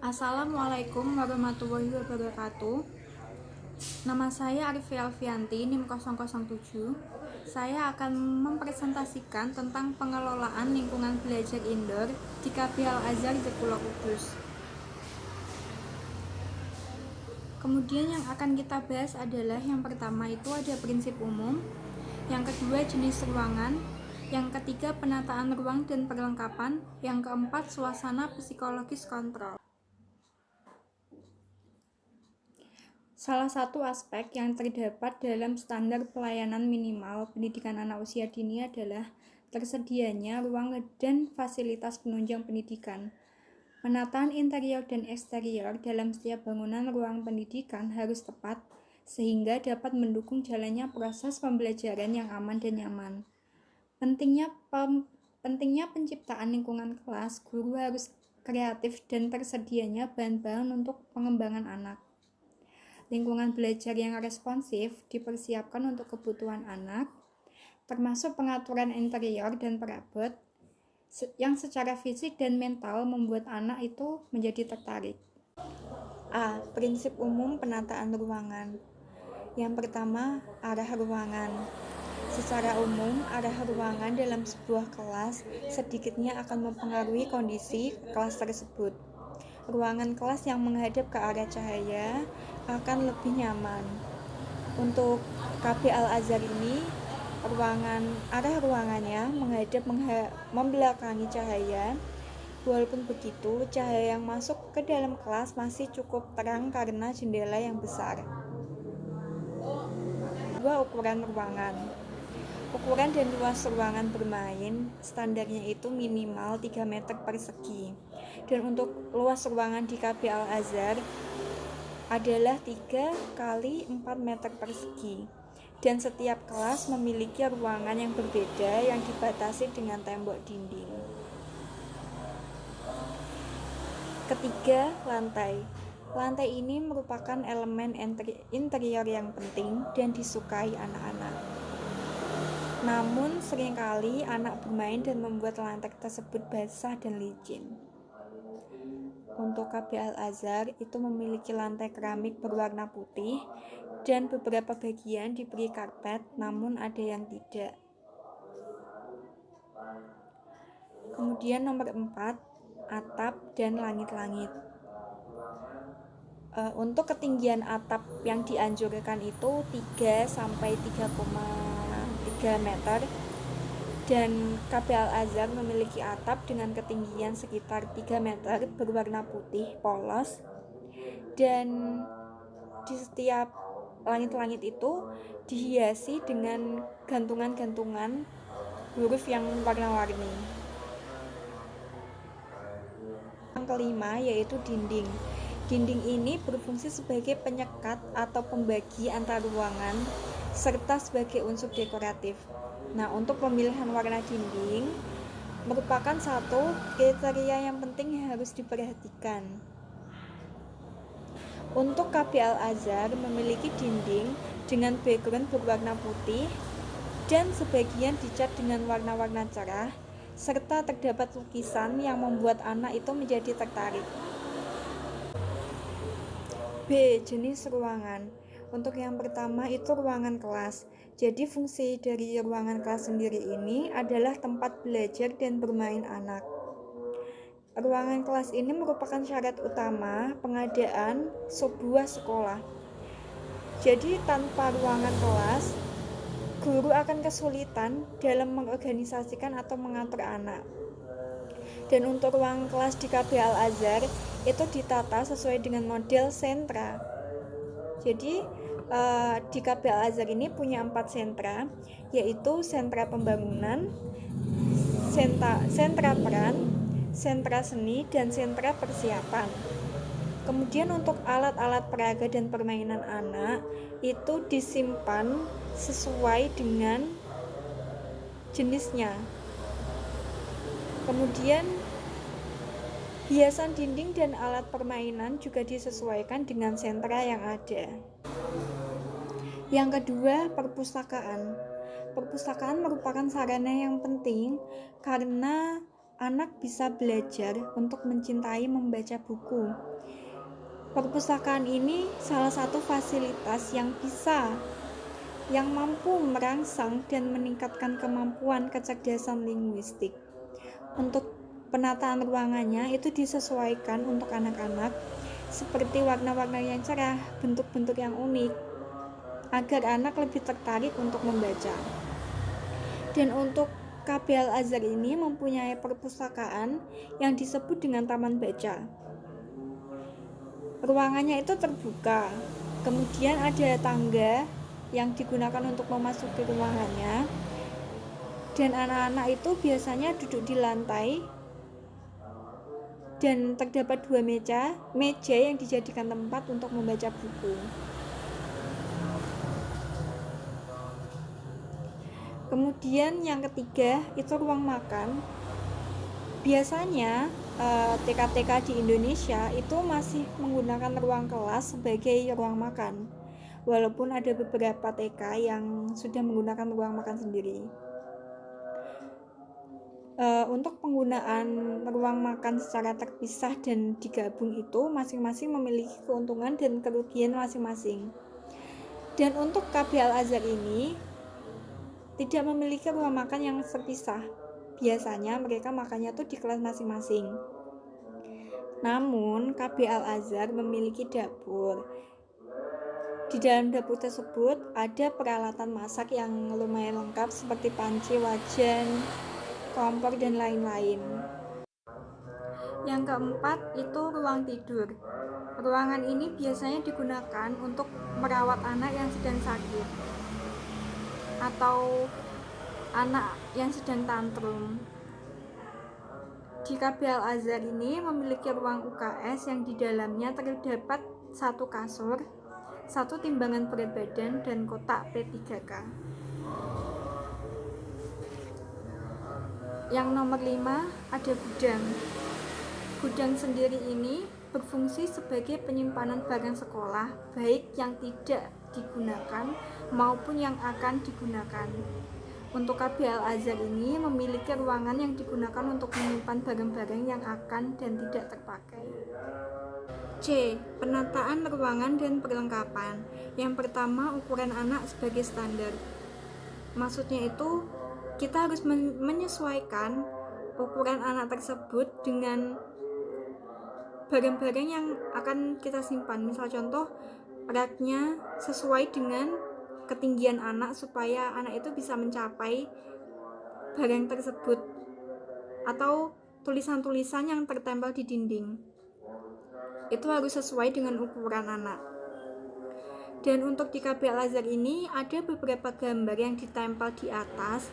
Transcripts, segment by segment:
Assalamualaikum warahmatullahi wabarakatuh. Nama saya Arify Alfianti, NIM 007. Saya akan mempresentasikan tentang pengelolaan lingkungan belajar indoor di KB Al Azhar Jekulo Kudus. Kemudian yang akan kita bahas adalah yang pertama itu ada prinsip umum, yang kedua jenis ruangan, yang ketiga penataan ruang dan perlengkapan, yang keempat suasana psikologis kontrol. Salah satu aspek yang terdapat dalam standar pelayanan minimal pendidikan anak usia dini adalah tersedianya ruang dan fasilitas penunjang pendidikan. Penataan interior dan eksterior dalam setiap bangunan ruang pendidikan harus tepat sehingga dapat mendukung jalannya proses pembelajaran yang aman dan nyaman. Pentingnya penciptaan lingkungan kelas, guru harus kreatif dan tersedianya bahan-bahan untuk pengembangan anak. Lingkungan belajar yang responsif dipersiapkan untuk kebutuhan anak, termasuk pengaturan interior dan perabot yang secara fisik dan mental membuat anak itu menjadi tertarik. A. Prinsip umum penataan ruangan. Yang pertama, arah ruangan. Secara umum, arah ruangan dalam sebuah kelas sedikitnya akan mempengaruhi kondisi kelas tersebut. Ruangan kelas yang menghadap ke arah cahaya akan lebih nyaman. Untuk KB Al Azhar ini, arah ruangannya menghadap membelakangi cahaya. Walaupun begitu, cahaya yang masuk ke dalam kelas masih cukup terang karena jendela yang besar. Dua, ukuran ruangan. Ukuran dan luas ruangan bermain standarnya itu minimal 3 meter persegi. Dan untuk luas ruangan di KB Al Azhar adalah 3 kali 4 meter persegi. Dan setiap kelas memiliki ruangan yang berbeda yang dibatasi dengan tembok dinding. Ketiga, lantai. Lantai ini merupakan elemen interior yang penting dan disukai anak-anak. Namun seringkali anak bermain dan membuat lantai tersebut basah dan licin. Untuk KB Al Azhar itu memiliki lantai keramik berwarna putih dan beberapa bagian diberi karpet, namun ada yang tidak. Kemudian nomor 4, atap dan langit-langit. Untuk ketinggian atap yang dianjurkan itu 3 sampai 3,3 meter. Dan KB Al Azhar memiliki atap dengan ketinggian sekitar 3 meter berwarna putih polos, dan di setiap langit-langit itu dihiasi dengan gantungan-gantungan huruf yang warna-warni. Yang kelima yaitu dinding. Dinding ini berfungsi sebagai penyekat atau pembagi antar ruangan serta sebagai unsur dekoratif. Nah, untuk pemilihan warna dinding merupakan satu kriteria yang penting yang harus diperhatikan. Untuk KB Al Azhar memiliki dinding dengan background berwarna putih dan sebagian dicat dengan warna-warna cerah, serta terdapat lukisan yang membuat anak itu menjadi tertarik. B. Jenis ruangan. Untuk yang pertama itu ruangan kelas. Jadi fungsi dari ruangan kelas sendiri ini adalah tempat belajar dan bermain anak. Ruangan kelas ini merupakan syarat utama pengadaan sebuah sekolah. Jadi tanpa ruangan kelas, guru akan kesulitan dalam mengorganisasikan atau mengatur anak. Dan untuk ruang kelas di KB Al Azhar itu ditata sesuai dengan model sentra. Jadi di KB Al Azhar ini punya 4 sentra, yaitu sentra pembangunan, sentra peran, sentra seni, dan sentra persiapan. Kemudian untuk alat-alat peraga dan permainan anak itu disimpan sesuai dengan jenisnya. Kemudian hiasan dinding dan alat permainan juga disesuaikan dengan sentra yang ada. Yang kedua, perpustakaan. Perpustakaan merupakan sarana yang penting karena anak bisa belajar untuk mencintai membaca buku. Perpustakaan ini salah satu fasilitas yang mampu merangsang dan meningkatkan kemampuan kecerdasan linguistik. Untuk penataan ruangannya itu disesuaikan untuk anak-anak, seperti warna-warna yang cerah, bentuk-bentuk yang unik, agar anak lebih tertarik untuk membaca. Dan untuk KB Al-Azhar ini mempunyai perpustakaan yang disebut dengan taman baca. Ruangannya itu terbuka, kemudian ada tangga yang digunakan untuk memasuki ruangannya, dan anak-anak itu biasanya duduk di lantai, dan terdapat 2 meja yang dijadikan tempat untuk membaca buku. Kemudian yang ketiga itu ruang makan. Biasanya TK-TK di Indonesia itu masih menggunakan ruang kelas sebagai ruang makan, walaupun ada beberapa TK yang sudah menggunakan ruang makan sendiri. Untuk penggunaan ruang makan secara terpisah dan digabung itu masing-masing memiliki keuntungan dan kerugian masing-masing. Dan untuk KB Al-Azhar ini tidak memiliki ruang makan yang terpisah. Biasanya mereka makannya tuh di kelas masing-masing. Namun KB Al-Azhar memiliki dapur. Di dalam dapur tersebut ada peralatan masak yang lumayan lengkap seperti panci, wajan, kompor, dan lain-lain. Yang keempat itu ruang tidur. Ruangan ini biasanya digunakan untuk merawat anak yang sedang sakit atau anak yang sedang tantrum. Di KB Al-Azhar ini memiliki ruang UKS yang di dalamnya terdapat 1 kasur, 1 timbangan berat badan, dan kotak P3K. Yang nomor 5 ada gudang. Gudang sendiri ini berfungsi sebagai penyimpanan barang sekolah, baik yang tidak digunakan maupun yang akan digunakan. Untuk KB Al-Azhar ini memiliki ruangan yang digunakan untuk menyimpan barang-barang yang akan dan tidak terpakai. C. Penataan ruangan dan perlengkapan. Yang pertama, ukuran anak sebagai standar. Maksudnya itu kita harus menyesuaikan ukuran anak tersebut dengan barang-barang yang akan kita simpan. Misal contoh, raknya sesuai dengan ketinggian anak supaya anak itu bisa mencapai barang tersebut, atau tulisan-tulisan yang tertempel di dinding itu harus sesuai dengan ukuran anak. Dan untuk di KB Al-Azhar ini ada beberapa gambar yang ditempel di atas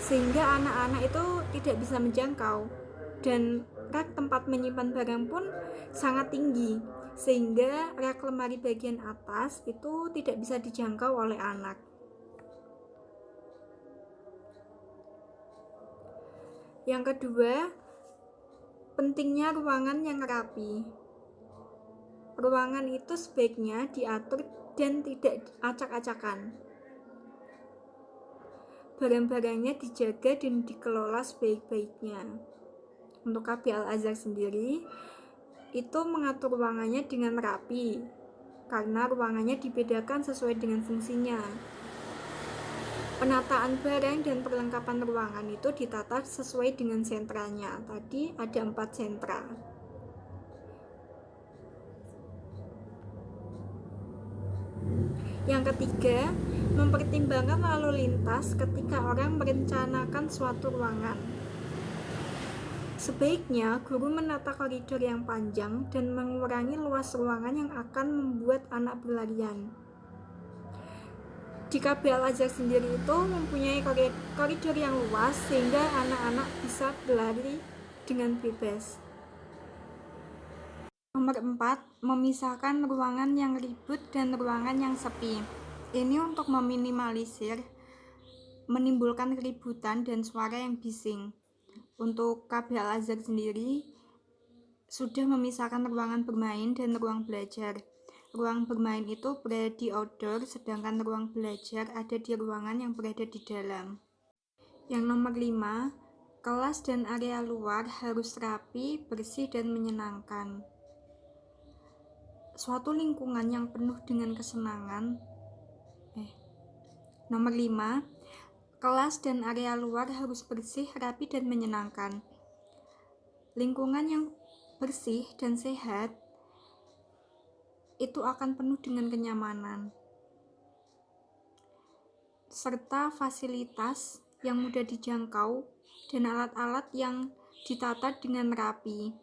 sehingga anak-anak itu tidak bisa menjangkau, dan rak tempat menyimpan barang pun sangat tinggi sehingga rak lemari bagian atas itu tidak bisa dijangkau oleh anak. Yang kedua, pentingnya ruangan yang rapi. Ruangan itu sebaiknya diatur dan tidak acak-acakan. Barang-barangnya dijaga dan dikelola sebaik-baiknya. Untuk KB Al-Azhar sendiri itu mengatur ruangannya dengan rapi, karena ruangannya dibedakan sesuai dengan fungsinya. Penataan barang dan perlengkapan ruangan itu ditata sesuai dengan sentranya. Tadi ada 4 sentra. Yang ketiga, mempertimbangkan lalu lintas ketika orang merencanakan suatu ruangan. Sebaiknya guru menata koridor yang panjang dan mengurangi luas ruangan yang akan membuat anak berlarian. Di KB Al-Azhar sendiri itu mempunyai koridor yang luas sehingga anak-anak bisa berlari dengan bebas. Nomor 4, memisahkan ruangan yang ribut dan ruangan yang sepi. Ini untuk meminimalisir menimbulkan keributan dan suara yang bising. Untuk KB Al-Azhar sendiri sudah memisahkan ruangan bermain dan ruang belajar. Ruang bermain itu berada di outdoor, sedangkan ruang belajar ada di ruangan yang berada di dalam. Yang nomor 5, Kelas dan area luar harus rapi, bersih, dan menyenangkan. Suatu lingkungan yang penuh dengan kesenangan. Nomor 5, kelas dan area luar harus bersih, rapi, dan menyenangkan. Lingkungan yang bersih dan sehat itu akan penuh dengan kenyamanan serta fasilitas yang mudah dijangkau dan alat-alat yang ditata dengan rapi.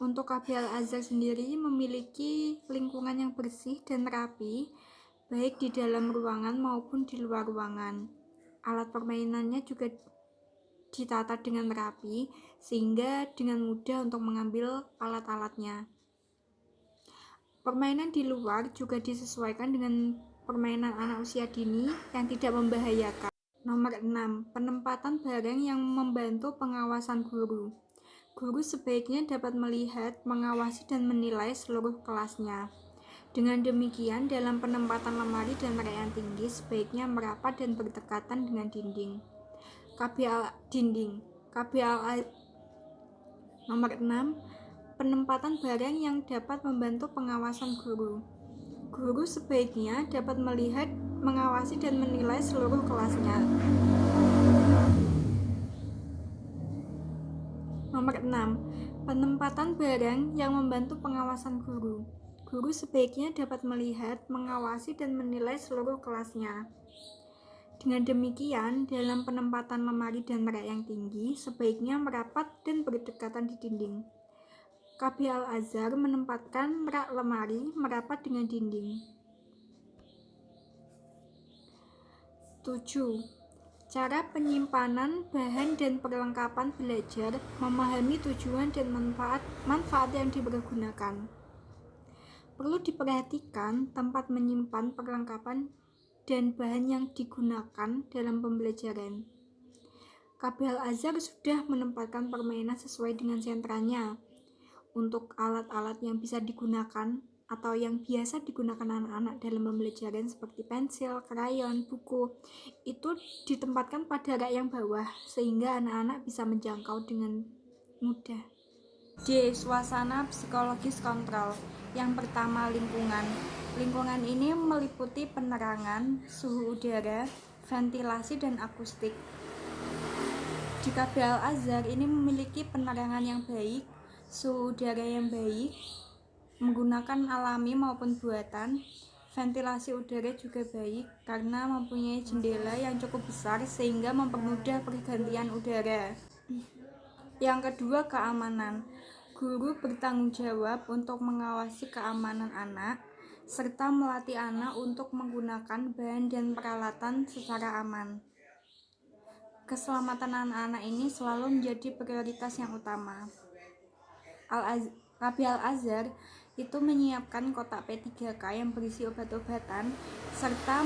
Untuk KB Al-Azhar sendiri memiliki lingkungan yang bersih dan rapi, baik di dalam ruangan maupun di luar ruangan. Alat permainannya juga ditata dengan rapi, sehingga dengan mudah untuk mengambil alat-alatnya. Permainan di luar juga disesuaikan dengan permainan anak usia dini yang tidak membahayakan. Nomor 6, penempatan barang yang membantu pengawasan guru. Guru sebaiknya dapat melihat, mengawasi, dan menilai seluruh kelasnya. Dengan demikian, dalam penempatan lemari dan rak yang tinggi sebaiknya merapat dan berdekatan dengan dinding. Nomor 6, penempatan barang yang dapat membantu pengawasan guru. Guru sebaiknya dapat melihat, mengawasi, dan menilai seluruh kelasnya. Nomor 6, penempatan barang yang membantu pengawasan guru. Guru sebaiknya dapat melihat, mengawasi, dan menilai seluruh kelasnya. Dengan demikian, dalam penempatan lemari dan rak yang tinggi, sebaiknya merapat dan berdekatan di dinding. KB Al-Azhar menempatkan rak lemari merapat dengan dinding. 7. Cara penyimpanan bahan dan perlengkapan belajar, memahami tujuan dan manfaat yang dipergunakan. Perlu diperhatikan tempat menyimpan perlengkapan dan bahan yang digunakan dalam pembelajaran. KB Al-Azhar sudah menempatkan permainan sesuai dengan sentranya. Untuk alat-alat yang bisa digunakan atau yang biasa digunakan anak-anak dalam pembelajaran seperti pensil, krayon, buku, itu ditempatkan pada rak yang bawah sehingga anak-anak bisa menjangkau dengan mudah. D. Suasana psikologis kontrol. Yang pertama, lingkungan. Lingkungan ini meliputi penerangan, suhu udara, ventilasi, dan akustik. Di KB Al-Azhar ini memiliki penerangan yang baik, suhu udara yang baik, menggunakan alami maupun buatan. Ventilasi udara juga baik karena mempunyai jendela yang cukup besar sehingga mempermudah pergantian udara. Yang kedua, keamanan. Guru bertanggung jawab untuk mengawasi keamanan anak serta melatih anak untuk menggunakan bahan dan peralatan secara aman. Keselamatan anak-anak ini selalu menjadi prioritas yang utama. KB Al-Azhar itu menyiapkan kotak P3K yang berisi obat-obatan serta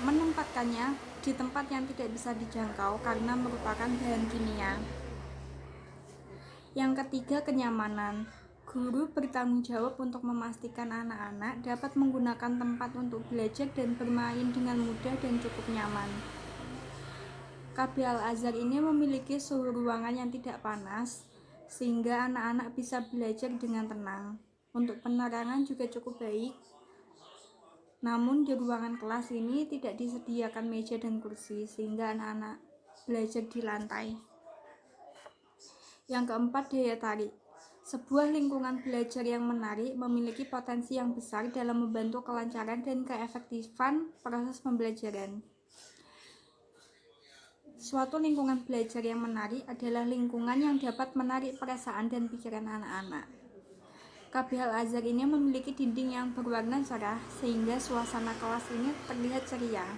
menempatkannya di tempat yang tidak bisa dijangkau karena merupakan bahan kimia. Yang ketiga, kenyamanan. Guru bertanggung jawab untuk memastikan anak-anak dapat menggunakan tempat untuk belajar dan bermain dengan mudah dan cukup nyaman. KB Al-Azhar ini memiliki suhu ruangan yang tidak panas sehingga anak-anak bisa belajar dengan tenang. Untuk penerangan juga cukup baik. Namun di ruangan kelas ini tidak disediakan meja dan kursi sehingga anak-anak belajar di lantai. Yang keempat, daya tarik. Sebuah lingkungan belajar yang menarik memiliki potensi yang besar dalam membantu kelancaran dan keefektifan proses pembelajaran. Suatu lingkungan belajar yang menarik adalah lingkungan yang dapat menarik perasaan dan pikiran anak-anak. KB Al-Azhar ini memiliki dinding yang berwarna cerah sehingga suasana kelas ini terlihat ceria.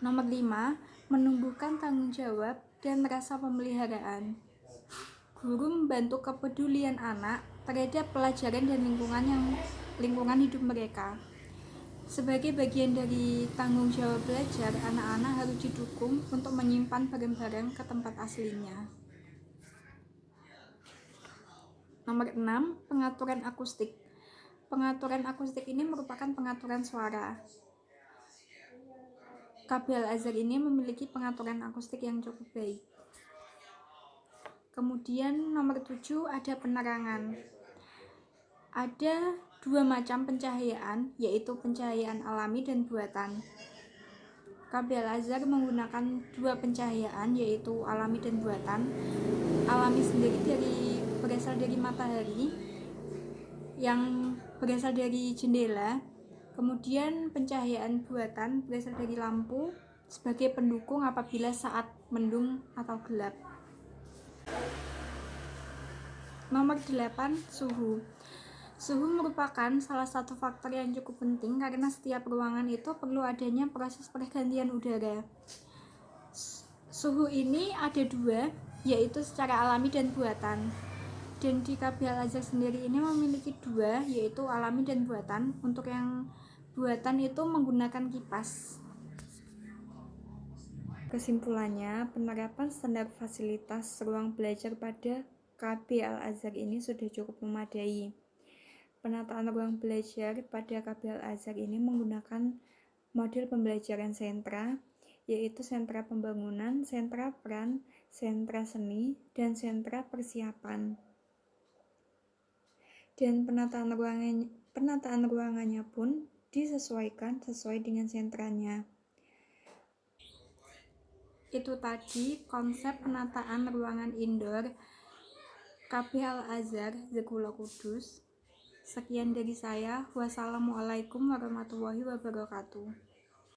Nomor 5, menumbuhkan tanggung jawab dan rasa pemeliharaan. Guru membantu kepedulian anak terhadap pelajaran dan lingkungan hidup mereka. Sebagai bagian dari tanggung jawab belajar, anak-anak harus didukung untuk menyimpan barang-barang ke tempat aslinya. Nomor 6, pengaturan akustik. Pengaturan akustik ini merupakan pengaturan suara. KB Al-Azhar ini memiliki pengaturan akustik yang cukup baik. Kemudian nomor 7 ada penerangan. Ada dua macam pencahayaan, yaitu pencahayaan alami dan buatan. KB Al-Azhar menggunakan dua pencahayaan, yaitu alami dan buatan. Alami sendiri berasal dari matahari yang berasal dari jendela. Kemudian pencahayaan buatan berasal dari lampu sebagai pendukung apabila saat mendung atau gelap. Nomor 8, suhu. Suhu merupakan salah satu faktor yang cukup penting karena setiap ruangan itu perlu adanya proses pergantian udara. Suhu ini ada dua, yaitu secara alami dan buatan. Dan di KB Al-Azhar sendiri ini memiliki dua, yaitu alami dan buatan. Untuk yang buatan itu menggunakan kipas. Kesimpulannya, penerapan standar fasilitas ruang belajar pada KB Al-Azhar ini sudah cukup memadai. Penataan ruang belajar pada KB Al-Azhar ini menggunakan model pembelajaran sentra, yaitu sentra pembangunan, sentra peran, sentra seni, dan sentra persiapan. Dan penataan ruangannya pun disesuaikan sesuai dengan sentranya. Itu tadi konsep penataan ruangan indoor KB Al-Azhar Zaghullah Kudus. Sekian dari saya. Wassalamualaikum warahmatullahi wabarakatuh.